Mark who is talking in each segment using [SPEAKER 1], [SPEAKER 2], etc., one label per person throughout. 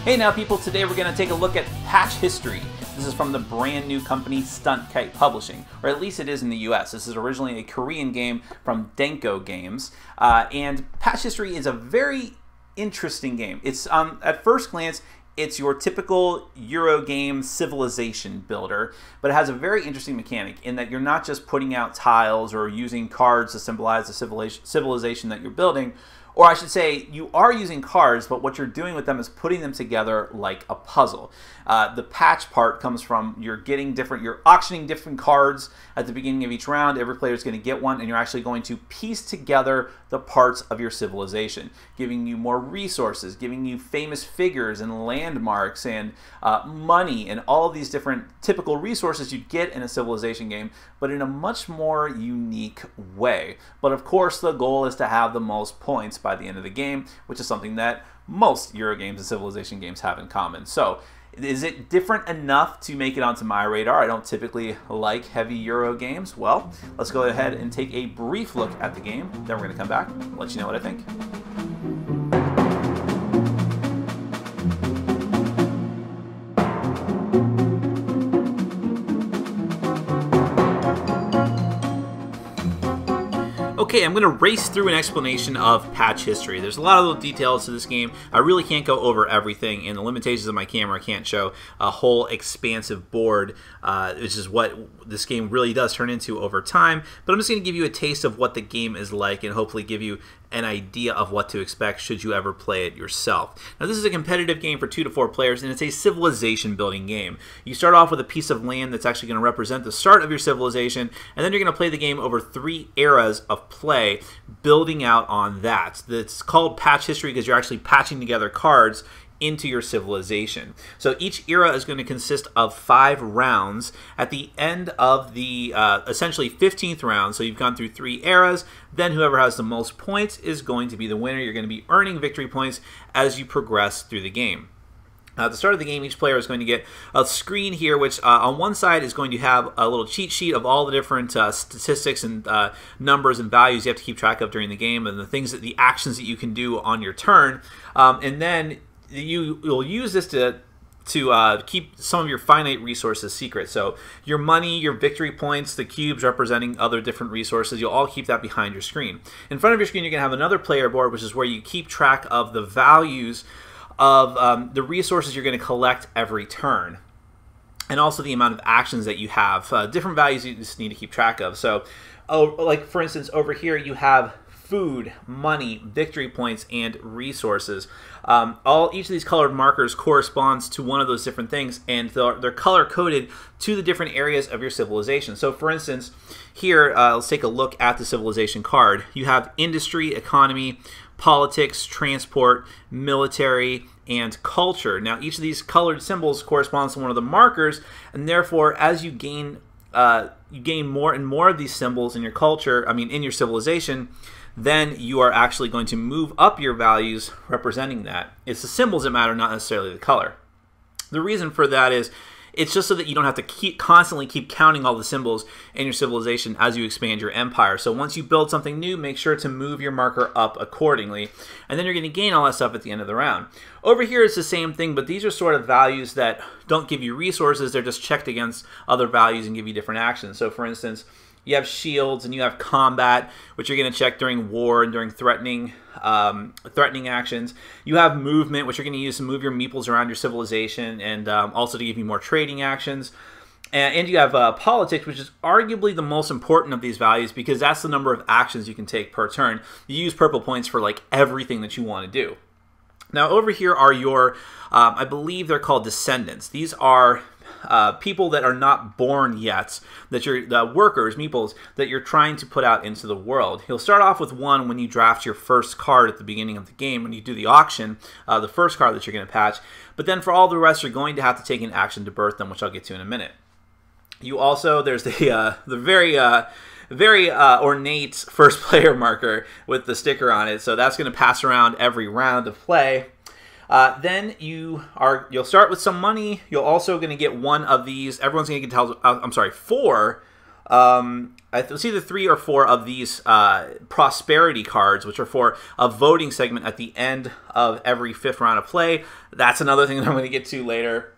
[SPEAKER 1] Hey now people, today we're going to take a look at Patchistory. This is from the brand new company Stunt Kite Publishing, or at least it is in the US. This is originally a Korean game from Denko Games, and Patchistory is a very interesting game. It's at first glance, it's your typical Euro game civilization builder, but it has a very interesting mechanic in that you're not just putting out tiles or using cards to symbolize the civilization that you're building. Or I should say, you are using cards, but what you're doing with them is putting them together like a puzzle. The patch part comes from you're auctioning different cards at the beginning of each round. Every player is going to get one, and you're actually going to piece together the parts of your civilization, giving you more resources, giving you famous figures and landmarks and money and all of these different typical resources you'd get in a civilization game, but in a much more unique way. But of course, the goal is to have the most points by the end of the game, which is something that most Euro games and civilization games have in common. So, is it different enough to make it onto my radar? I don't typically like heavy Euro games. Well, let's go ahead and take a brief look at the game. Then we're going to come back and let you know what I think. Okay, I'm going to race through an explanation of Patchistory. There's a lot of little details to this game. I really can't go over everything, and the limitations of my camera can't show a whole expansive board, which is what this game really does turn into over time. But I'm just going to give you a taste of what the game is like and hopefully give you an idea of what to expect should you ever play it yourself. Now, this is a competitive game for 2 to 4 players, and it's a civilization building game. You start off with a piece of land that's actually going to represent the start of your civilization, and then you're going to play the game over 3 eras of play, building out on that. It's called Patchistory because you're actually patching together cards into your civilization. So each era is going to consist of 5 rounds. At the end of the essentially 15th round, so you've gone through 3 eras, then whoever has the most points is going to be the winner. You're going to be earning victory points as you progress through the game. At the start of the game, each player is going to get a screen here, which on one side is going to have a little cheat sheet of all the different statistics and numbers and values you have to keep track of during the game, and the actions that you can do on your turn. And then you'll use this to keep some of your finite resources secret. So your money, your victory points, the cubes representing other different resources, you'll all keep that behind your screen. In front of your screen, you're going to have another player board, which is where you keep track of the values of the resources you're going to collect every turn, and also the amount of actions that you have. Different values you just need to keep track of. So, like for instance, over here you have food, money, victory points, and resources. Each of these colored markers corresponds to one of those different things, and they're color-coded to the different areas of your civilization. So for instance, here, let's take a look at the civilization card. You have industry, economy, politics, transport, military, and culture. Now, each of these colored symbols corresponds to one of the markers, and therefore, as you gain more and more of these symbols in your in your civilization, then you are actually going to move up your values representing that. It's the symbols that matter, not necessarily the color. The reason for that is it's just so that you don't have to constantly keep counting all the symbols in your civilization as you expand your empire. So once you build something new, make sure to move your marker up accordingly, and then you're going to gain all that stuff at the end of the round. Over here it's the same thing, but these are sort of values that don't give you resources. They're just checked against other values and give you different actions. So for instance, you have shields and you have combat, which you're going to check during war and during threatening actions. You have movement, which you're going to use to move your meeples around your civilization and also to give you more trading actions. And you have politics, which is arguably the most important of these values because that's the number of actions you can take per turn. You use purple points for like everything that you want to do. Now over here are your, I believe they're called descendants. These are people that are not born yet, that you're the workers, meeples, that you're trying to put out into the world. You'll start off with 1 when you draft your first card at the beginning of the game, when you do the auction, the first card that you're going to patch. But then for all the rest, you're going to have to take an action to birth them, which I'll get to in a minute. You also, there's the very ornate first player marker with the sticker on it, so that's going to pass around every round of play. Then you'll start with some money. You're also going to get one of these. Everyone's going to get 4 It's either 3 or 4 of these prosperity cards, which are for a voting segment at the end of every 5th round of play. That's another thing that I'm going to get to later.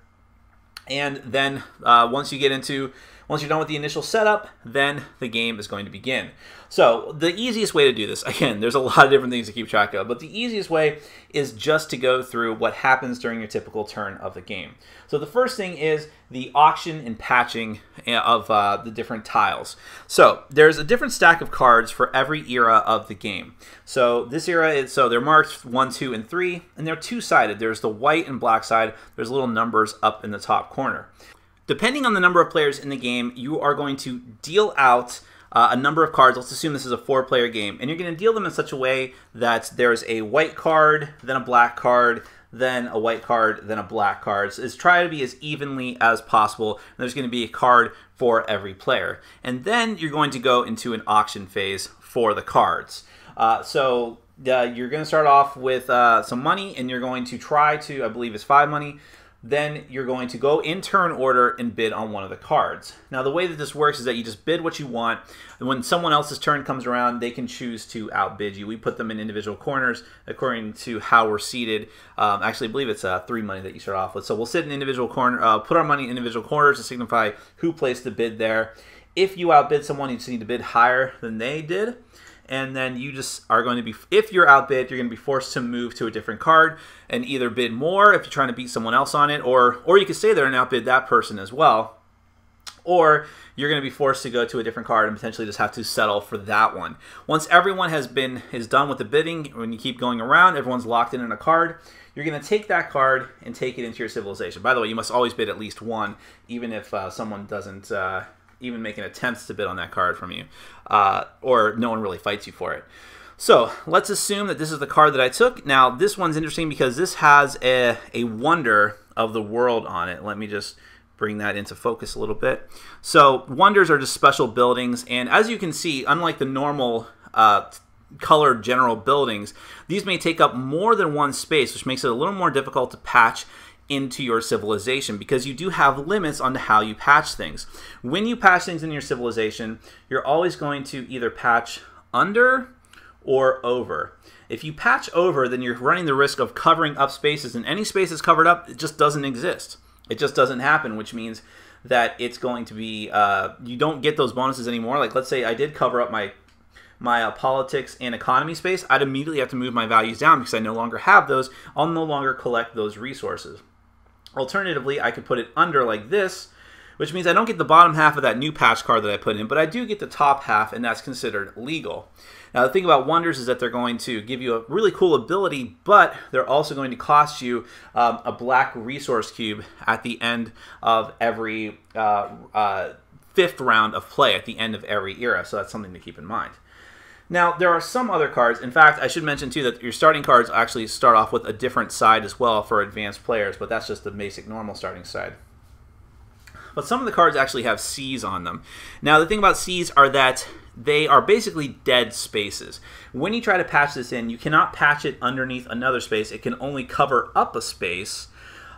[SPEAKER 1] And then once you're done with the initial setup, then the game is going to begin. So the easiest way to do this, again, there's a lot of different things to keep track of, but the easiest way is just to go through what happens during your typical turn of the game. So the first thing is the auction and patching of the different tiles. So there's a different stack of cards for every era of the game. So this era is, so they're marked 1, 2, and 3, and they're two-sided. There's the white and black side. There's little numbers up in the top corner. Depending on the number of players in the game, you are going to deal out a number of cards. Let's assume this is a 4-player game, and you're going to deal them in such a way that there's a white card, then a black card, then a white card, then a black card. So try to be as evenly as possible. And there's going to be a card for every player. And then you're going to go into an auction phase for the cards. You're going to start off with some money, and you're going to try to, I believe it's 5 money. Then you're going to go in turn order and bid on one of the cards. Now the way that this works is that you just bid what you want, and when someone else's turn comes around, they can choose to outbid you. We put them in individual corners according to how we're seated. Actually, I believe it's 3 money that you start off with. So we'll sit in individual corner, put our money in individual corners to signify who placed the bid there. If you outbid someone, you just need to bid higher than they did. And then you just are going to be, if you're outbid, you're going to be forced to move to a different card and either bid more if you're trying to beat someone else on it, or you can stay there and outbid that person as well. Or you're going to be forced to go to a different card and potentially just have to settle for that one. Once everyone is done with the bidding, when you keep going around, everyone's locked in a card, you're going to take that card and take it into your civilization. By the way, you must always bid at least 1, even if someone doesn't even make an attempt to bid on that card from you, or no one really fights you for it. So let's assume that this is the card that I took. Now this one's interesting because this has a wonder of the world on it. Let me just bring that into focus a little bit. So wonders are just special buildings, and as you can see, unlike the normal colored general buildings, these may take up more than one space, which makes it a little more difficult to patch into your civilization because you do have limits on how you patch things. When you patch things in your civilization, you're always going to either patch under or over. If you patch over, then you're running the risk of covering up spaces, and any space that's covered up, it just doesn't exist. It just doesn't happen, which means that it's going to be, you don't get those bonuses anymore. Like let's say I did cover up my politics and economy space, I'd immediately have to move my values down because I no longer have those. I'll no longer collect those resources. Alternatively, I could put it under like this, which means I don't get the bottom half of that new patch card that I put in, but I do get the top half, and that's considered legal. Now, the thing about wonders is that they're going to give you a really cool ability, but they're also going to cost you a black resource cube at the end of every 5th round of play, at the end of every era, so that's something to keep in mind. Now, there are some other cards. In fact, I should mention, too, that your starting cards actually start off with a different side as well for advanced players, but that's just the basic normal starting side. But some of the cards actually have C's on them. Now, the thing about C's are that they are basically dead spaces. When you try to patch this in, you cannot patch it underneath another space. It can only cover up a space.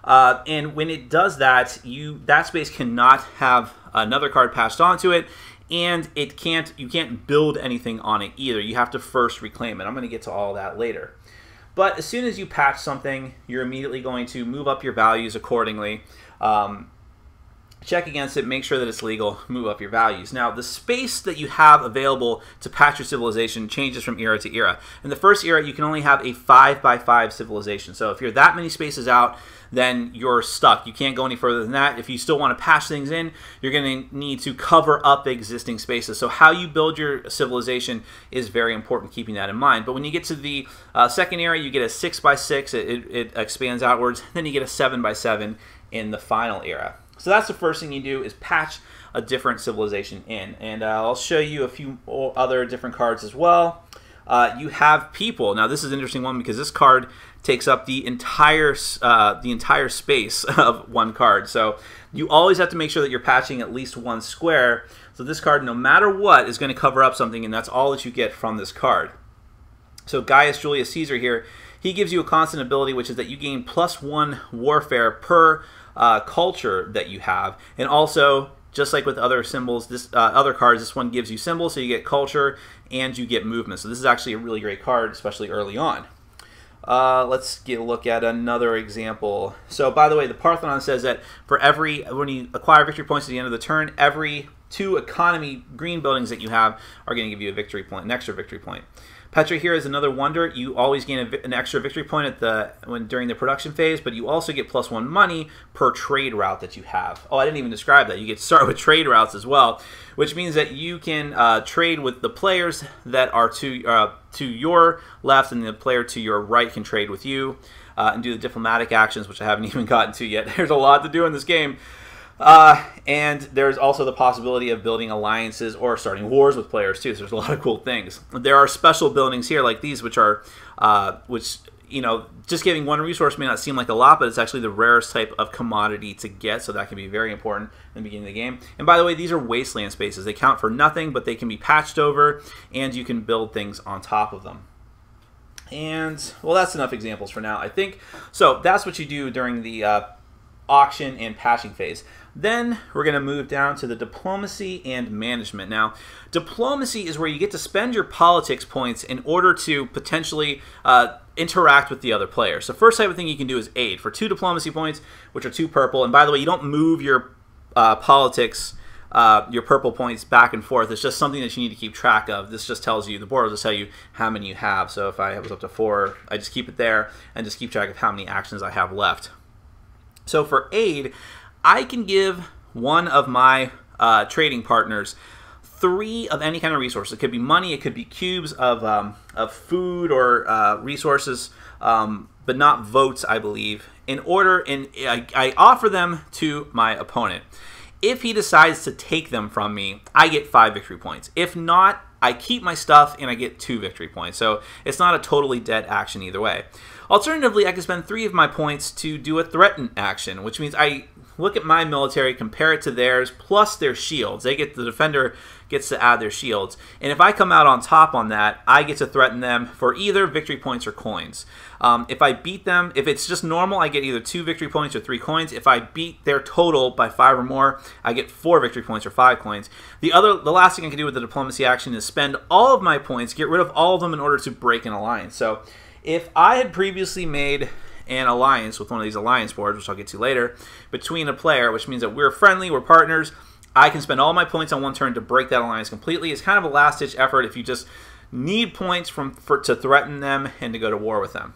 [SPEAKER 1] And when it does that, that space cannot have another card patched onto it, and you can't build anything on it either. You have to first reclaim it. I'm going to get to all that later. But as soon as you patch something, you're immediately going to move up your values accordingly. Check against it, make sure that it's legal, move up your values. Now, the space that you have available to patch your civilization changes from era to era. In the first era, you can only have a 5x5 civilization. So if you're that many spaces out, then you're stuck. You can't go any further than that. If you still want to patch things in, you're going to need to cover up existing spaces. So how you build your civilization is very important, keeping that in mind. But when you get to the second era, you get a 6x6. It expands outwards. Then you get a 7x7 in the final era. So that's the first thing you do, is patch a different civilization in. And I'll show you a few other different cards as well. You have people. Now this is an interesting one because this card takes up the entire space of one card. So you always have to make sure that you're patching at least one square. So this card, no matter what, is going to cover up something, and that's all that you get from this card. So Gaius Julius Caesar here, he gives you a constant ability, which is that you gain +1 warfare per culture that you have, and also just like with other symbols, other cards, this one gives you symbols, so you get culture and you get movement. So this is actually a really great card, especially early on. Let's get a look at another example. So by the way, the Parthenon says that for when you acquire victory points at the end of the turn, every 2 economy green buildings that you have are going to give you a victory point, an extra victory point. Petra here is another wonder. You always gain an extra victory point during the production phase, but you also get +1 money per trade route that you have. Oh, I didn't even describe that. You get to start with trade routes as well, which means that you can trade with the players that are to your left, and the player to your right can trade with you and do the diplomatic actions, which I haven't even gotten to yet. There's a lot to do in this game. And there's also the possibility of building alliances or starting wars with players too. So there's a lot of cool things. There are special buildings here like these, which are, just getting 1 resource may not seem like a lot, but it's actually the rarest type of commodity to get. So that can be very important in the beginning of the game. And by the way, these are wasteland spaces. They count for nothing, but they can be patched over, and you can build things on top of them. And well, that's enough examples for now, I think. So that's what you do during the auction and patching phase. Then we're going to move down to the diplomacy and management. Now, diplomacy is where you get to spend your politics points in order to potentially interact with the other player. So first type of thing you can do is aid for 2 diplomacy points, which are 2 purple. And by the way, you don't move your politics, your purple points back and forth. It's just something that you need to keep track of. This just tells you, the board will just tell you how many you have. So if I was up to 4, I just keep it there and just keep track of how many actions I have left. So for aid, I can give one of my trading partners 3 of any kind of resource. It could be money, it could be cubes of food or resources, but not votes, I believe. I offer them to my opponent. If he decides to take them from me, I get 5 victory points. If not, I keep my stuff and I get 2 victory points. So it's not a totally dead action either way. Alternatively, I can spend 3 of my points to do a threaten action, which means I look at my military, compare it to theirs, plus their shields. The defender gets to add their shields. And if I come out on top on that, I get to threaten them for either victory points or coins. If I beat them, if it's just normal, I get either 2 victory points or 3 coins. If I beat their total by 5 or more, I get 4 victory points or 5 coins. The last thing I can do with the diplomacy action is spend all of my points, get rid of all of them in order to break an alliance. So if I had previously made an alliance with one of these alliance boards, which I'll get to later, between a player, which means that we're friendly, we're partners, I can spend all my points on one turn to break that alliance completely. It's kind of a last-ditch effort if you just need points to threaten them and to go to war with them.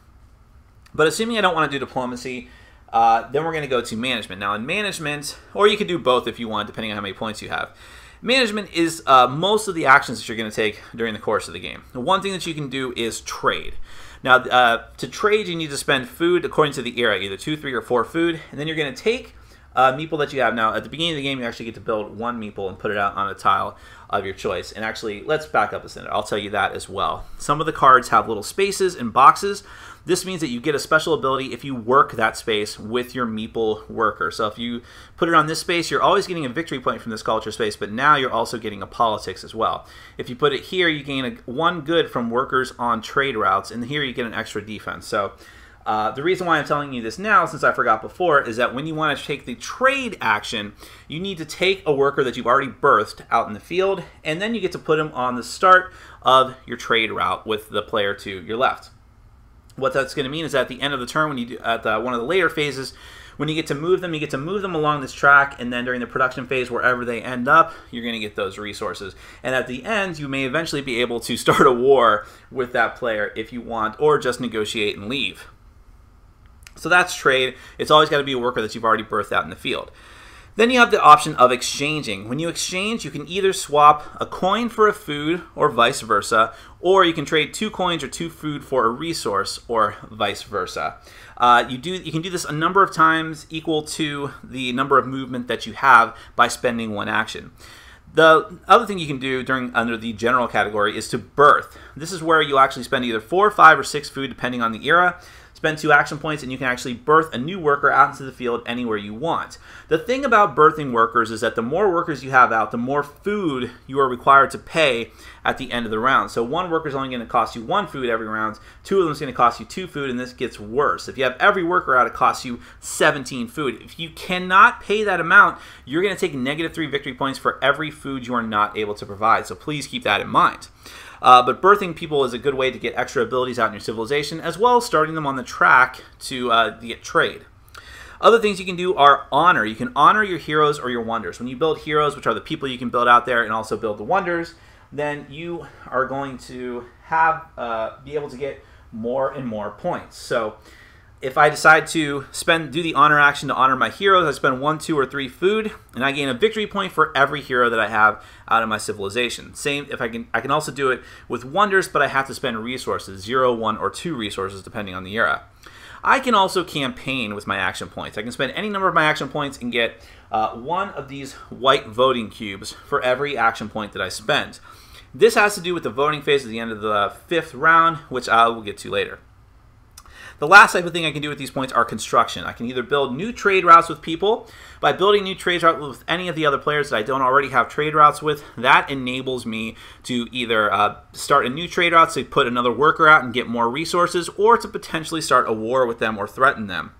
[SPEAKER 1] But assuming I don't want to do diplomacy, then we're going to go to management. Now in management, or you could do both if you want, depending on how many points you have. Management is most of the actions that you're going to take during the course of the game. The one thing that you can do is trade. Now, to trade, you need to spend food according to the era, either 2, 3, or 4 food, and then you're going to take meeple that you have. Now, at the beginning of the game, you actually get to build 1 meeple and put it out on a tile of your choice. And actually, let's back up a second. I'll tell you that as well. Some of the cards have little spaces and boxes. This means that you get a special ability if you work that space with your meeple worker. So if you put it on this space, you're always getting a victory point from this culture space, but now you're also getting a politics as well. If you put it here, you gain 1 good from workers on trade routes, and here you get an extra defense. So the reason why I'm telling you this now, since I forgot before, is that when you want to take the trade action, you need to take a worker that you've already birthed out in the field, and then you get to put him on the start of your trade route with the player to your left. What that's going to mean is at the end of the turn, when you do at one of the later phases, when you get to move them, you get to move them along this track, and then during the production phase, wherever they end up, you're going to get those resources. And at the end, you may eventually be able to start a war with that player if you want, or just negotiate and leave. So that's trade. It's always got to be a worker that you've already birthed out in the field. Then you have the option of exchanging. When you exchange, you can either swap a coin for a food or vice versa, or you can trade 2 coins or 2 food for a resource or vice versa. You can do this a number of times equal to the number of movement that you have by spending 1 action. The other thing you can do under the general category is to birth. This is where you actually spend either 4, 5, or 6 food depending on the era. spend 2 action points, and you can actually birth a new worker out into the field anywhere you want. The thing about birthing workers is that the more workers you have out, the more food you are required to pay at the end of the round. So 1 worker is only going to cost you 1 food every round, 2 of them is going to cost you 2 food, and this gets worse. If you have every worker out, it costs you 17 food. If you cannot pay that amount, you're going to take -3 victory points for every food you are not able to provide. So please keep that in mind. But birthing people is a good way to get extra abilities out in your civilization, as well as starting them on the track to get trade. Other things you can do are honor. You can honor your heroes or your wonders. When you build heroes, which are the people you can build out there, and also build the wonders, then you are going to have be able to get more and more points. So if I decide to do the honor action to honor my heroes, I spend 1, 2, or 3 food, and I gain a victory point for every hero that I have out of my civilization. Same if I can also do it with wonders, but I have to spend resources, 0, 1, or 2 resources depending on the era. I can also campaign with my action points. I can spend any number of my action points and get 1 of these white voting cubes for every action point that I spend. This has to do with the voting phase at the end of the 5th round, which I will get to later. The last type of thing I can do with these points are construction. I can either build new trade routes with people. By building new trade routes with any of the other players that I don't already have trade routes with, that enables me to either start a new trade route to put another worker out and get more resources, or to potentially start a war with them or threaten them.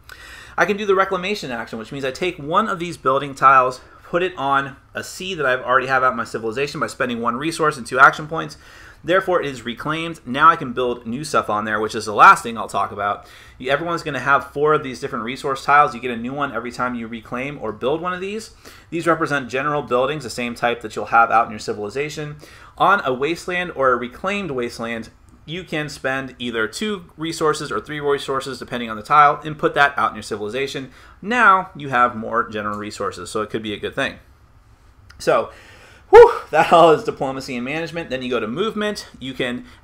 [SPEAKER 1] I can do the reclamation action, which means I take 1 of these building tiles, put it on a sea that I already have out in my civilization by spending 1 resource and 2 action points. Therefore, it is reclaimed. Now I can build new stuff on there, which is the last thing I'll talk about. Everyone's going to have 4 of these different resource tiles. You get a new one every time you reclaim or build one of these. These represent general buildings, the same type that you'll have out in your civilization. On a wasteland or a reclaimed wasteland, you can spend either 2 resources or 3 resources, depending on the tile, and put that out in your civilization. Now you have more general resources, so it could be a good thing. So, that all is diplomacy and management. Then you go to movement.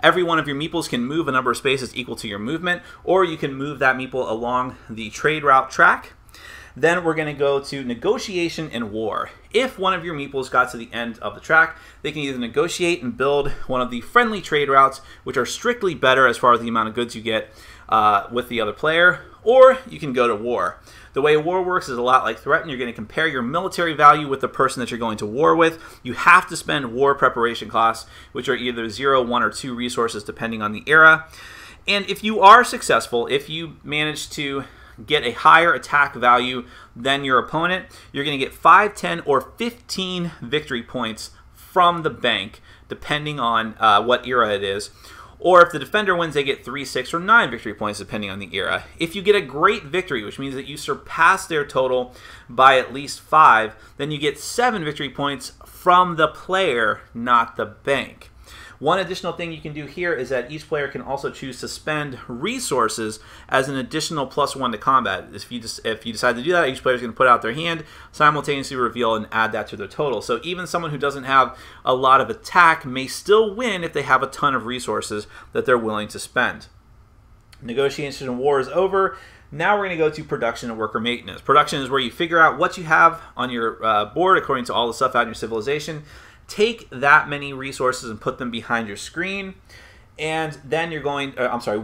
[SPEAKER 1] Every one of your meeples can move a number of spaces equal to your movement, or you can move that meeple along the trade route track. Then we're going to go to negotiation and war. If one of your meeples got to the end of the track, they can either negotiate and build one of the friendly trade routes, which are strictly better as far as the amount of goods you get with the other player, or you can go to war. The way war works is a lot like Threaten. You're going to compare your military value with the person that you're going to war with. You have to spend war preparation costs, which are either 0, 1, or 2 resources depending on the era. And if you are successful, if you manage to get a higher attack value than your opponent, you're going to get 5, 10, or 15 victory points from the bank, depending on what era it is. Or if the defender wins, they get 3, 6, or 9 victory points, depending on the era. If you get a great victory, which means that you surpass their total by at least 5, then you get 7 victory points from the player, not the bank. One additional thing you can do here is that each player can also choose to spend resources as an additional +1 to combat. If you decide to do that, each player is going to put out their hand, simultaneously reveal, and add that to their total. So even someone who doesn't have a lot of attack may still win if they have a ton of resources that they're willing to spend. Negotiation and war is over. Now we're going to go to production and worker maintenance. Production is where you figure out what you have on your board according to all the stuff out in your civilization. Take that many resources and put them behind your screen, and then you're going,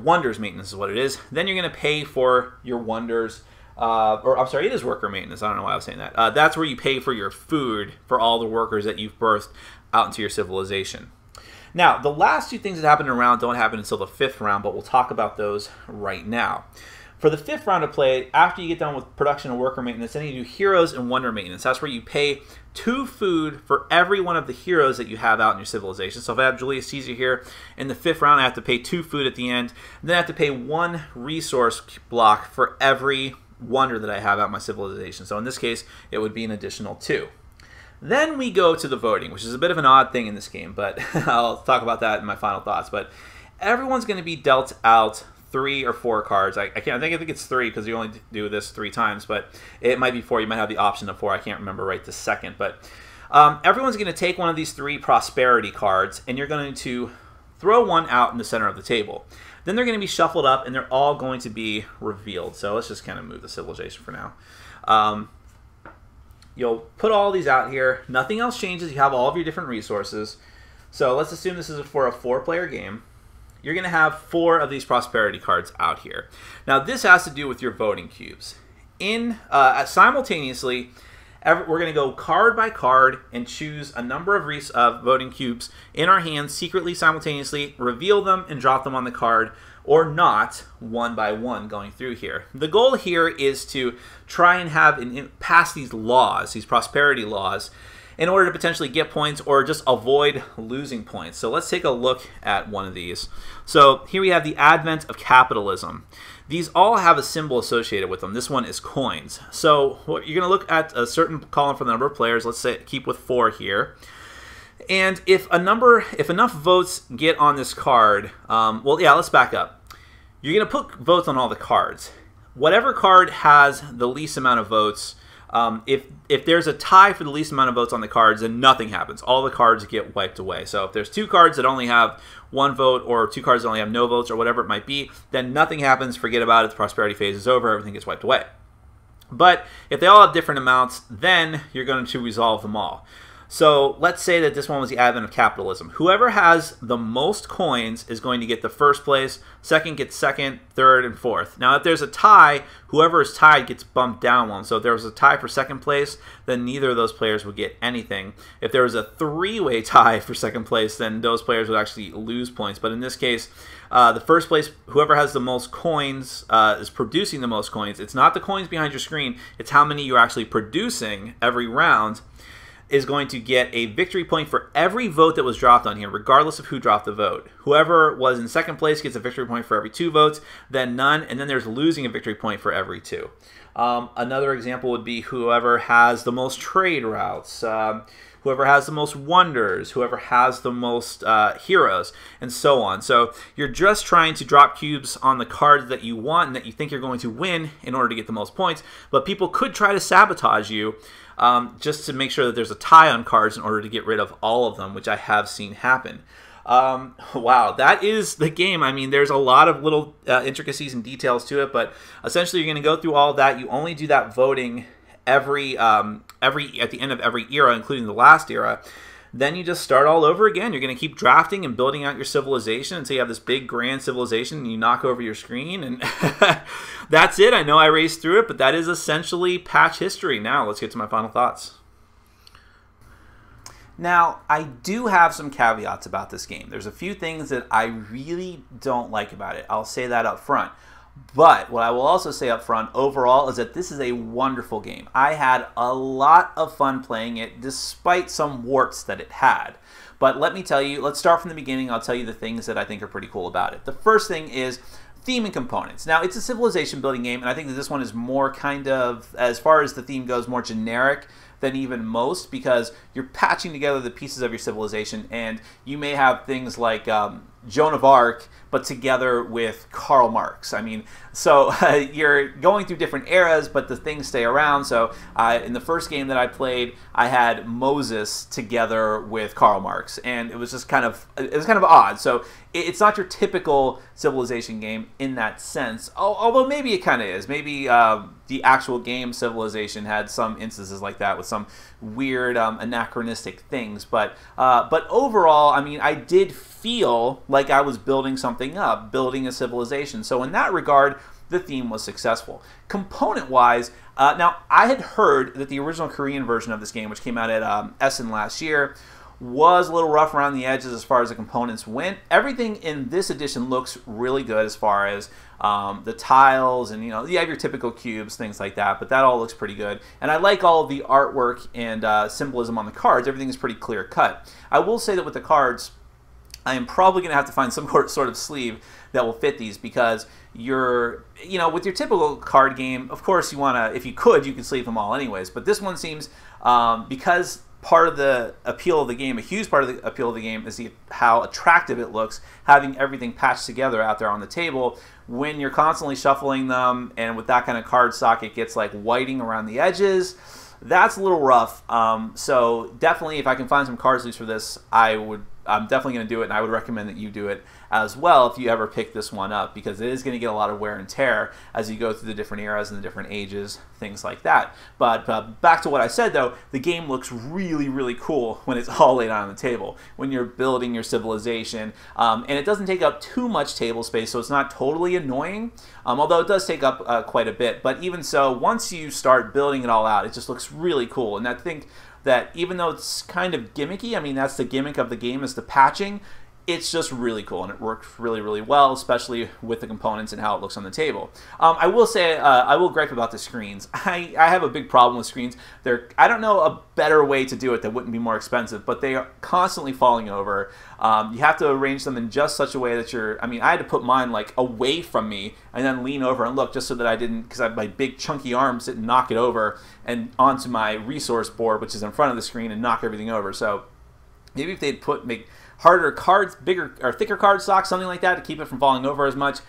[SPEAKER 1] wonders maintenance is what it is. Then you're going to pay for your wonders, it is worker maintenance. I don't know why I was saying that. That's where you pay for your food for all the workers that you've birthed out into your civilization. Now, the last 2 things that happen in a round don't happen until the 5th round, but we'll talk about those right now. For the 5th round of play, after you get done with production and worker maintenance, then you do heroes and wonder maintenance. That's where you pay 2 food for every one of the heroes that you have out in your civilization. So if I have Julius Caesar here in the 5th round, I have to pay 2 food at the end. Then I have to pay 1 resource block for every wonder that I have out in my civilization. So in this case, it would be an additional 2. Then we go to the voting, which is a bit of an odd thing in this game, but I'll talk about that in my final thoughts. But everyone's going to be dealt out 3 or 4 cards. I think it's 3 because you only do this 3 times, but it might be 4. You might have the option of 4. I can't remember right this second. But everyone's going to take one of these 3 prosperity cards, and you're going to throw one out in the center of the table. Then they're going to be shuffled up, and they're all going to be revealed. So let's just kind of move the civilization for now. You'll put all these out here. Nothing else changes. You have all of your different resources. So let's assume this is for a 4-player game. you're going to have 4 of these prosperity cards out here. Now, this has to do with your voting cubes. Simultaneously, we're going to go card by card and choose a number of voting cubes in our hands secretly, simultaneously, reveal them and drop them on the card, or not, one by one going through here. The goal here is to try and pass these laws, these prosperity laws, in order to potentially get points or just avoid losing points. So let's take a look at one of these. So here we have the advent of capitalism. These all have a symbol associated with them. This one is coins. So you're going to look at a certain column for the number of players. Let's say keep with 4 here. And if enough votes get on this card, well, yeah, let's back up. You're going to put votes on all the cards. Whatever card has the least amount of votes, if there's a tie for the least amount of votes on the cards, then nothing happens. All the cards get wiped away. So if there's 2 cards that only have 1 vote, or 2 cards that only have no votes, or whatever it might be, then nothing happens. Forget about it. The prosperity phase is over. Everything gets wiped away. But if they all have different amounts, then you're going to resolve them all. So let's say that this one was the advent of capitalism. Whoever has the most coins is going to get the first place, second gets second, third, and fourth. Now, if there's a tie, whoever is tied gets bumped down one. So if there was a tie for second place, then neither of those players would get anything. If there was a 3-way tie for second place, then those players would actually lose points. But in this case, the first place, whoever has the most coins is producing the most coins. It's not the coins behind your screen. It's how many you're actually producing every round, is going to get a victory point for every vote that was dropped on here, regardless of who dropped the vote. Whoever was in second place gets a victory point for every 2 votes, then none, and then there's losing a victory point for every 2. Another example would be whoever has the most trade routes, whoever has the most wonders, whoever has the most heroes, and so on. So you're just trying to drop cubes on the cards that you want and that you think you're going to win in order to get the most points, but people could try to sabotage you just to make sure that there's a tie on cards in order to get rid of all of them, which I have seen happen. Wow, that is the game. I mean, there's a lot of little intricacies and details to it, but essentially you're going to go through all of that. You only do that voting at the end of every era, including the last era. Then you just start all over again. You're going to keep drafting and building out your civilization until you have this big grand civilization and you knock over your screen, and that's it. I know I raced through it, but that is essentially patch history. Now let's get to my final thoughts. Now, I do have some caveats about this game. There's a few things that I really don't like about it. I'll say that up front. But what I will also say up front overall is that this is a wonderful game. I had a lot of fun playing it despite some warts that it had. But let me tell you, let's start from the beginning. I'll tell you the things that I think are pretty cool about it. The first thing is theme and components. Now, it's a civilization building game, and I think that this one is more kind of, as far as the theme goes, more generic than even most, because you're patching together the pieces of your civilization, and you may have things like Joan of Arc, but together with Karl Marx. I mean, so you're going through different eras, but the things stay around. So in the first game that I played, I had Moses together with Karl Marx, and it was just kind of odd. So it's not your typical civilization game in that sense, although maybe it kind of is. Maybe the actual game Civilization had some instances like that with some weird anachronistic things, but overall, I mean, I did feel like I was building something up, building a civilization. So in that regard, the theme was successful. Component-wise, now I had heard that the original Korean version of this game, which came out at Essen last year, was a little rough around the edges as far as the components went. Everything in this edition looks really good as far as the tiles, and you have your typical cubes, things like that, but that all looks pretty good. And I like all of the artwork and symbolism on the cards. Everything is pretty clear cut. I will say that with the cards, I am probably going to have to find some sort of sleeve that will fit these, because with your typical card game, of course you want to, if you could sleeve them all anyways, but this one seems, because part of the appeal of the game, a huge part of the appeal of the game, is how attractive it looks, having everything patched together out there on the table. When you're constantly shuffling them, and with that kind of card stock, it gets like whiting around the edges. That's a little rough. So definitely, if I can find some card sleeves for this, I would I'm definitely going to do it, and I would recommend that you do it as well if you ever pick this one up, because it is going to get a lot of wear and tear as you go through the different eras and the different ages, things like that. But back to what I said, though, the game looks really, really cool when it's all laid out on the table, when you're building your civilization, and it doesn't take up too much table space, so it's not totally annoying, although it does take up quite a bit. But even so, once you start building it all out, it just looks really cool. And I think that even though it's kind of gimmicky, I mean, that's the gimmick of the game, is the patching, it's just really cool, and it works really, really well, especially with the components and how it looks on the table. I will say, I will gripe about the screens. I have a big problem with screens. I don't know a better way to do it that wouldn't be more expensive, but they are constantly falling over. You have to arrange them in just such a way that I mean, I had to put mine like away from me and then lean over and look, just so that I didn't, because I have my big chunky arms, sit and knock it over and onto my resource board, which is in front of the screen, and knock everything over. So maybe if they'd make harder cards, bigger or thicker card stock, something like that, to keep it from falling over as much.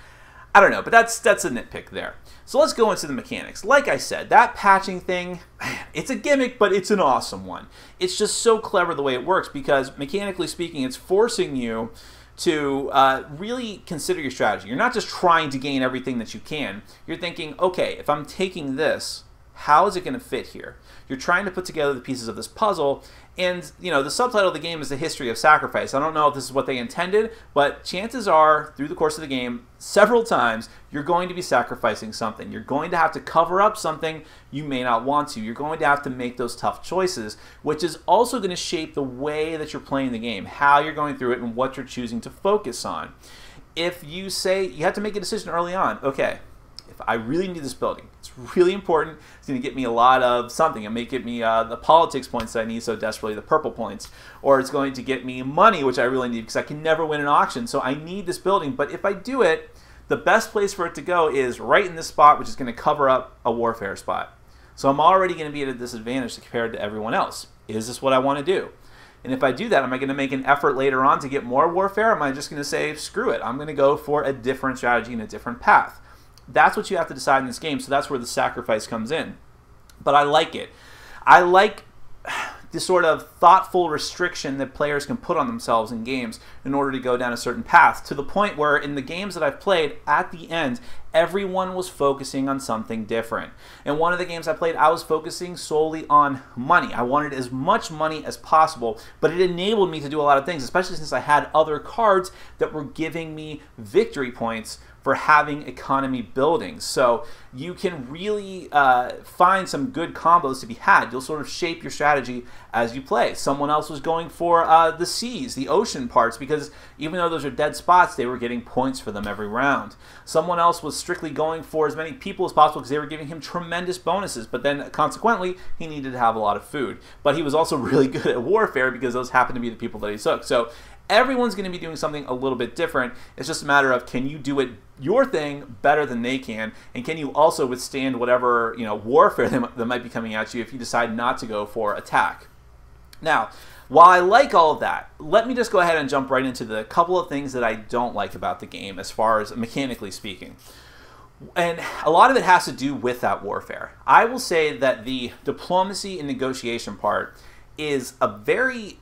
[SPEAKER 1] I don't know, but that's a nitpick there. So let's go into the mechanics. Like I said, that patching thing, it's a gimmick, but it's an awesome one. It's just so clever the way it works, because mechanically speaking, it's forcing you to really consider your strategy. You're not just trying to gain everything that you can. You're thinking, okay, if I'm taking this, how is it going to fit here? You're trying to put together the pieces of this puzzle, and you know, the subtitle of the game is The History of Sacrifice. I don't know if this is what they intended, but chances are, through the course of the game, several times, you're going to be sacrificing something. You're going to have to cover up something you may not want to. You're going to have to make those tough choices, which is also going to shape the way that you're playing the game, how you're going through it, and what you're choosing to focus on. If you say, you have to make a decision early on, okay, I really need this building. It's really important. It's going to get me a lot of something. It may get me the politics points that I need so desperately, the purple points. Or it's going to get me money, which I really need, because I can never win an auction. So I need this building. But if I do it, the best place for it to go is right in this spot, which is going to cover up a warfare spot. So I'm already going to be at a disadvantage compared to everyone else. Is this what I want to do? And if I do that, am I going to make an effort later on to get more warfare? Or am I just going to say, screw it, I'm going to go for a different strategy and a different path? That's what you have to decide in this game, so that's where the sacrifice comes in. But I like it. I like the sort of thoughtful restriction that players can put on themselves in games in order to go down a certain path, to the point where in the games that I've played, at the end, everyone was focusing on something different. In one of the games I played, I was focusing solely on money. I wanted as much money as possible, but it enabled me to do a lot of things, especially since I had other cards that were giving me victory points for having economy buildings. So you can really find some good combos to be had. You'll sort of shape your strategy as you play. Someone else was going for the seas, the ocean parts, because even though those are dead spots, they were getting points for them every round. Someone else was strictly going for as many people as possible because they were giving him tremendous bonuses, but then consequently, he needed to have a lot of food. But he was also really good at warfare because those happened to be the people that he took. So everyone's going to be doing something a little bit different. It's just a matter of, can you do it your thing better than they can, and can you also withstand whatever warfare that might be coming at you if you decide not to go for attack. Now, while I like all of that, let me just go ahead and jump right into the couple of things that I don't like about the game as far as mechanically speaking. And a lot of it has to do with that warfare. I will say that the diplomacy and negotiation part is a very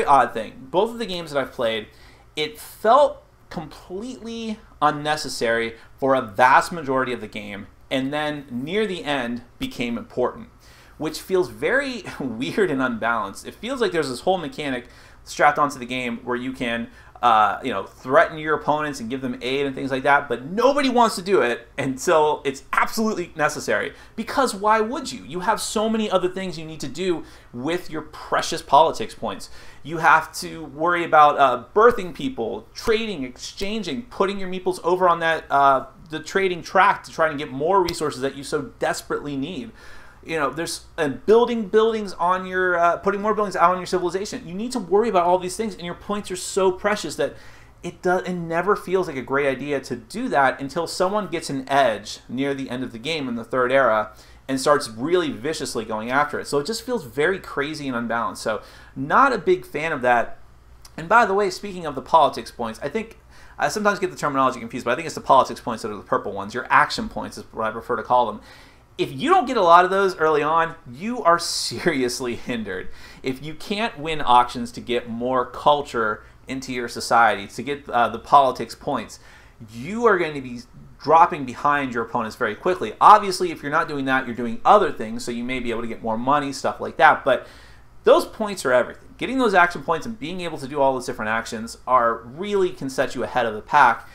[SPEAKER 1] odd thing. Both of the games that I've played, it felt completely unnecessary for a vast majority of the game, and then near the end became important, which feels very weird and unbalanced. It feels like there's this whole mechanic strapped onto the game where you can threaten your opponents and give them aid and things like that, but nobody wants to do it until it's absolutely necessary. Because why would you? You have so many other things you need to do with your precious politics points. You have to worry about birthing people, trading, exchanging, putting your meeples over on that the trading track to try and get more resources that you so desperately need. There's building buildings on your, putting more buildings out on your civilization. You need to worry about all these things, and your points are so precious that it never feels like a great idea to do that until someone gets an edge near the end of the game in the third era and starts really viciously going after it. So it just feels very crazy and unbalanced. So not a big fan of that. And by the way, speaking of the politics points, I think I sometimes get the terminology confused, but I think it's the politics points that are the purple ones. Your action points is what I prefer to call them. if you don't get a lot of those early on, you are seriously hindered. If you can't win auctions to get more culture into your society, to get the politics points, you are going to be dropping behind your opponents very quickly. Obviously, if you're not doing that, you're doing other things, so you may be able to get more money, stuff like that. But those points are everything. Getting those action points and being able to do all those different actions really can set you ahead of the pack.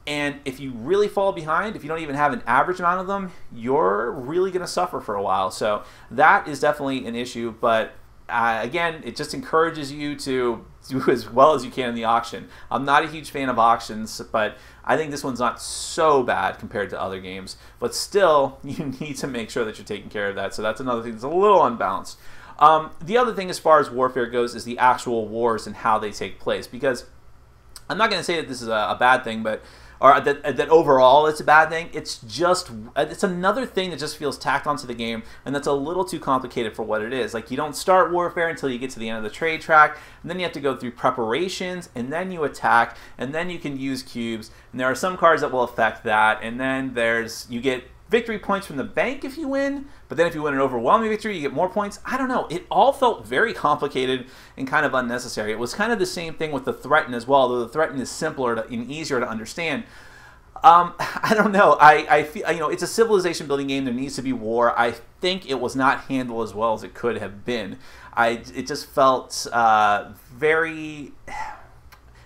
[SPEAKER 1] And if you really fall behind, if you don't even have an average amount of them, you're really going to suffer for a while. So that is definitely an issue. But again, it just encourages you to do as well as you can in the auction. I'm not a huge fan of auctions, but I think this one's not so bad compared to other games. But still, you need to make sure that you're taking care of that. So that's another thing that's a little unbalanced. The other thing as far as warfare goes is the actual wars and how they take place. Because I'm not going to say that this is a bad thing, but or that overall it's a bad thing. It's another thing that just feels tacked onto the game, and that's a little too complicated for what it is. Like, you don't start warfare until you get to the end of the trade track, and then you have to go through preparations, and then you attack, and then you can use cubes, and there are some cards that will affect that, and then you get victory points from the bank if you win, but then if you win an overwhelming victory, you get more points. I don't know. It all felt very complicated and kind of unnecessary. It was kind of the same thing with the Threaten as well, though the Threaten is simpler and easier to understand. I don't know. I feel, it's a civilization building game. There needs to be war. I think it was not handled as well as it could have been. It just felt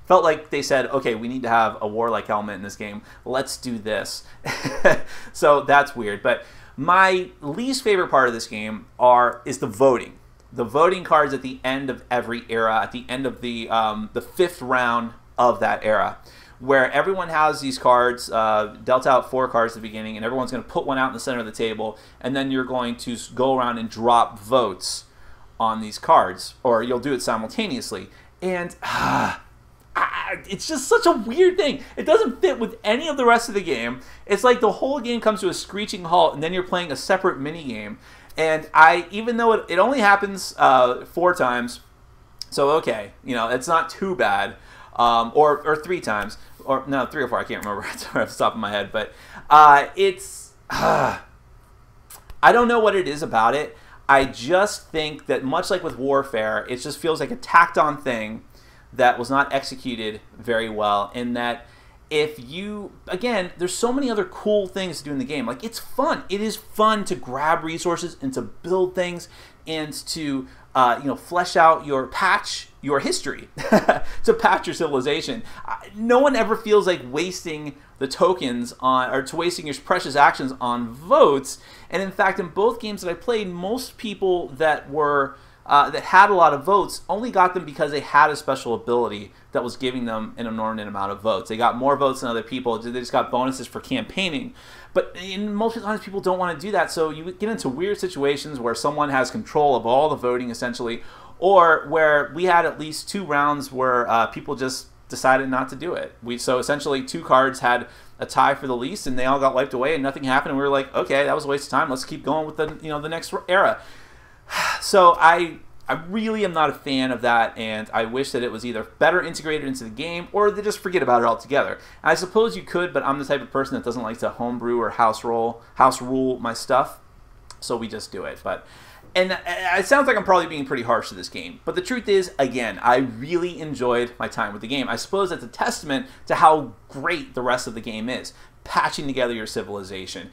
[SPEAKER 1] felt like they said, okay, we need to have a warlike element in this game. Let's do this. So that's weird. But my least favorite part of this game is the voting. The voting cards at the end of every era, at the end of the 5th round of that era, where everyone has these cards, dealt out 4 cards at the beginning, and everyone's going to put one out in the center of the table, and then you're going to go around and drop votes on these cards, or you'll do it simultaneously. And it's just such a weird thing. It doesn't fit with any of the rest of the game. It's like the whole game comes to a screeching halt, and then you're playing a separate mini game. And even though it only happens 4 times, so okay, it's not too bad. Or 3 times, or no, 3 or 4. I can't remember off the top of my head, but it's I don't know what it is about it. I just think that much like with warfare, it just feels like a tacked on thing that was not executed very well, and that again, there's so many other cool things to do in the game. Like, it's fun. It is fun to grab resources and to build things and to flesh out your history, to patch your civilization. No one ever feels like wasting the tokens or wasting your precious actions on votes. And in fact, in both games that I played, most people that had a lot of votes only got them because they had a special ability that was giving them an inordinate amount of votes. They got more votes than other people. They just got bonuses for campaigning. But most of the times people don't want to do that, so you get into weird situations where someone has control of all the voting, essentially, or where we had at least 2 rounds where people just decided not to do it. So essentially 2 cards had a tie for the least, and they all got wiped away, and nothing happened, and we were like, okay, that was a waste of time. Let's keep going with the next era. So I really am not a fan of that, and I wish that it was either better integrated into the game or they just forget about it altogether. And I suppose you could, but I'm the type of person that doesn't like to homebrew or house rule my stuff, so we just do it. And it sounds like I'm probably being pretty harsh to this game, but the truth is, again, I really enjoyed my time with the game. I suppose that's a testament to how great the rest of the game is. Patching together your civilization,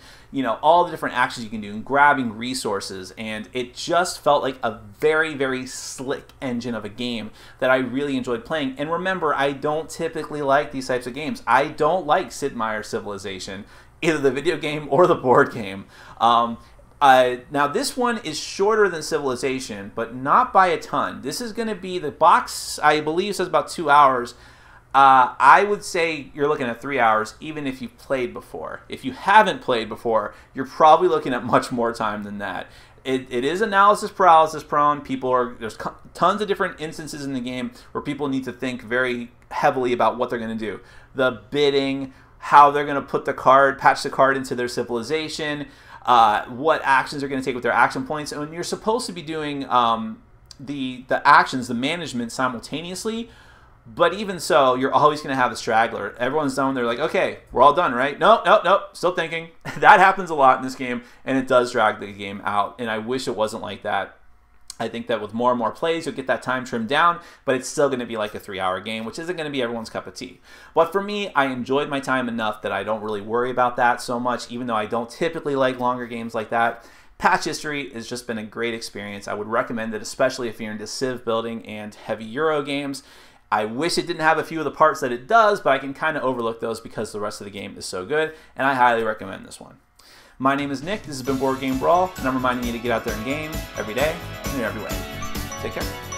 [SPEAKER 1] all the different actions you can do, and grabbing resources, and it just felt like a very, very slick engine of a game that I really enjoyed playing. And remember, I don't typically like these types of games. I don't like Sid Meier's Civilization, either the video game or the board game. Now this one is shorter than Civilization, but not by a ton. This is going to be, the box, I believe, says about 2 hours. I would say you're looking at 3 hours, even if you've played before. If you haven't played before, you're probably looking at much more time than that. It is analysis paralysis prone. There's tons of different instances in the game where people need to think very heavily about what they're going to do. The bidding, how they're going to patch the card into their civilization, what actions they're going to take with their action points. And you're supposed to be doing the actions, the management simultaneously, But even so, you're always going to have a straggler. Everyone's done. They're like, okay, we're all done, right? Nope, nope, nope. Still thinking. That happens a lot in this game, and it does drag the game out. And I wish it wasn't like that. I think that with more and more plays, you'll get that time trimmed down, but it's still going to be like a 3-hour game, which isn't going to be everyone's cup of tea. But for me, I enjoyed my time enough that I don't really worry about that so much, even though I don't typically like longer games like that. Patchistory has just been a great experience. I would recommend it, especially if you're into Civ building and heavy Euro games. I wish it didn't have a few of the parts that it does, but I can kind of overlook those because the rest of the game is so good, and I highly recommend this one. My name is Nick, this has been Board Game Brawl, and I'm reminding you to get out there and game every day and in every way. Take care.